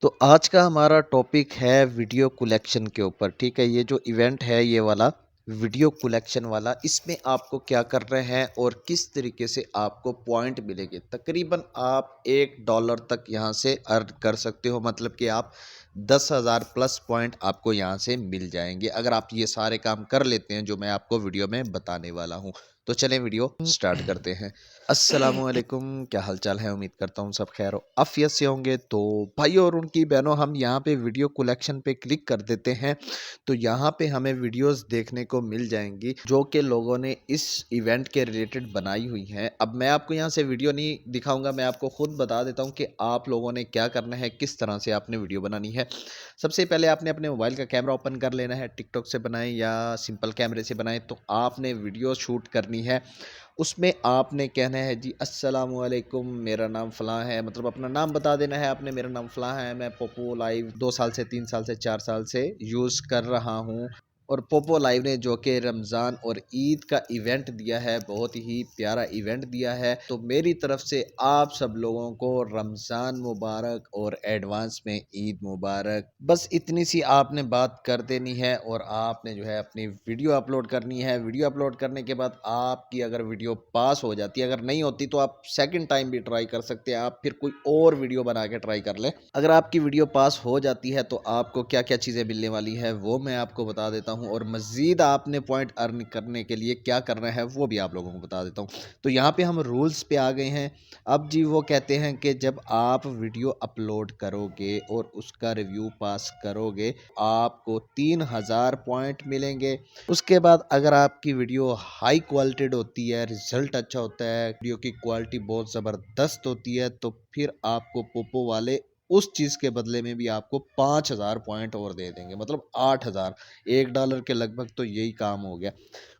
तो आज का हमारा टॉपिक है वीडियो कलेक्शन के ऊपर। ठीक है, ये जो इवेंट है ये वाला वीडियो कलेक्शन वाला, इसमें आपको क्या करना है और किस तरीके से आपको पॉइंट मिलेंगे। तकरीबन आप $1 तक यहाँ से अर्न कर सकते हो, मतलब कि आप 10,000 प्लस पॉइंट आपको यहाँ से मिल जाएंगे अगर आप ये सारे काम कर लेते हैं जो मैं आपको वीडियो में बताने वाला हूँ। तो चलें वीडियो स्टार्ट करते हैं। अस्सलामुअलैकुम, क्या हालचाल है? उम्मीद करता हूँ सब खैर आफियत से होंगे। तो भाइयों और उनकी बहनों, हम यहाँ पे वीडियो कलेक्शन पे क्लिक कर देते हैं तो यहाँ पे हमें वीडियोस देखने को मिल जाएंगी जो कि लोगों ने इस इवेंट के रिलेटेड बनाई हुई हैं। अब मैं आपको यहाँ से वीडियो नहीं दिखाऊंगा, मैं आपको खुद बता देता हूँ कि आप लोगों ने क्या करना है, किस तरह से आपने वीडियो बनानी है। सबसे पहले आपने अपने मोबाइल का कैमरा ओपन कर लेना है। टिकटॉक से बनाएं या सिंपल कैमरे से बनाएं, तो आपने वीडियो शूट करनी है। उसमें आपने कहना है जी अस्सलामुअलैकुम, मेरा नाम फ़लाँ है, मतलब अपना नाम बता देना है आपने। मेरा नाम फ़लाँ है, मैं पोपो लाइव 2 साल से 3 साल से 4 साल से यूज़ कर रहा हूँ। और पोपो लाइव ने जो कि रमज़ान और ईद का इवेंट दिया है, बहुत ही प्यारा इवेंट दिया है। तो मेरी तरफ से आप सब लोगों को रमज़ान मुबारक और एडवांस में ईद मुबारक। बस इतनी सी आपने बात कर देनी है और आपने जो है अपनी वीडियो अपलोड करनी है। वीडियो अपलोड करने के बाद आपकी अगर वीडियो पास हो जाती है, अगर नहीं होती तो आप सेकंड टाइम भी ट्राई कर सकते हैं। आप फिर कोई और वीडियो बना के ट्राई कर लें। अगर आपकी वीडियो पास हो जाती है तो आपको क्या क्या चीज़ें मिलने वाली है वो मैं आपको बता देता हूँ, और मज़ीद आपने पॉइंट अर्न करने के लिए क्या करना है वो भी आप लोगों को बता देता हूँ। तो यहाँ पे हम रूल्स पे आ गए हैं। अब जी वो कहते हैं कि जब आप वीडियो अपलोड करोगे और उसका रिव्यू पास करोगे, आपको 3,000 पॉइंट मिलेंगे। उसके बाद अगर आपकी वीडियो हाई क्वालिटेड होती है, रिजल्ट अच्छा होता है, वीडियो की क्वालिटी बहुत ज़बरदस्त होती है, तो फिर आपको पोपो वाले उस चीज़ के बदले में भी आपको 5,000 पॉइंट और दे देंगे, मतलब 8,000। $1 के लगभग तो यही काम हो गया।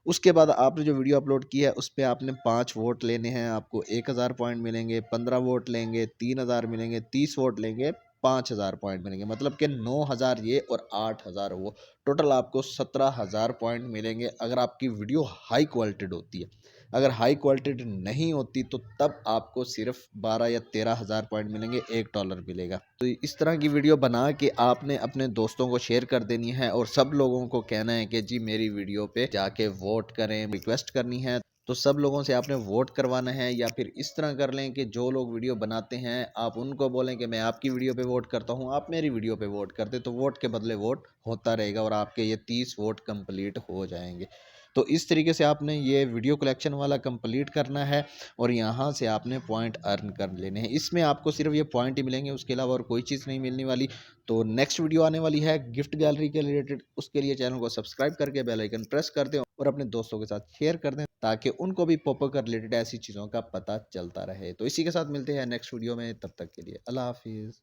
उसके बाद आपने जो वीडियो अपलोड की है उस पे आपने 5 वोट लेने हैं, आपको 1,000 पॉइंट मिलेंगे। 15 वोट लेंगे 3,000 मिलेंगे। 30 वोट लेंगे 5,000 पॉइंट मिलेंगे, मतलब कि 9,000 ये और 8,000 वो, टोटल आपको 17,000 पॉइंट मिलेंगे अगर आपकी वीडियो हाई क्वालिटेड होती है। अगर हाई क्वालिटेड नहीं होती तो तब आपको सिर्फ 12 या 13,000 पॉइंट मिलेंगे, $1 मिलेगा। तो इस तरह की वीडियो बना के आपने अपने दोस्तों को शेयर कर देनी है और सब लोगों को कहना है कि जी मेरी वीडियो पे जाके वोट करें, रिक्वेस्ट करनी है। तो सब लोगों से आपने वोट करवाना है, या फिर इस तरह कर लें कि जो लोग वीडियो बनाते हैं आप उनको बोलें कि मैं आपकी वीडियो पे वोट करता हूँ, आप मेरी वीडियो पे वोट कर दे, तो वोट के बदले वोट होता रहेगा और आपके ये 30 वोट कंप्लीट हो जाएंगे। तो इस तरीके से आपने ये वीडियो कलेक्शन वाला कंप्लीट करना है और यहाँ से आपने पॉइंट अर्न कर लेने हैं। इसमें आपको सिर्फ ये पॉइंट ही मिलेंगे, उसके अलावा और कोई चीज़ नहीं मिलने वाली। तो नेक्स्ट वीडियो आने वाली है गिफ्ट गैलरी के रिलेटेड, उसके लिए चैनल को सब्सक्राइब करके बेल आइकन प्रेस कर दें और अपने दोस्तों के साथ शेयर कर दें ताकि उनको भी पोपो का रिलेटेड ऐसी चीज़ों का पता चलता रहे। तो इसी के साथ मिलते हैं नेक्स्ट वीडियो में, तब तक के लिए अल्लाह हाफिज़।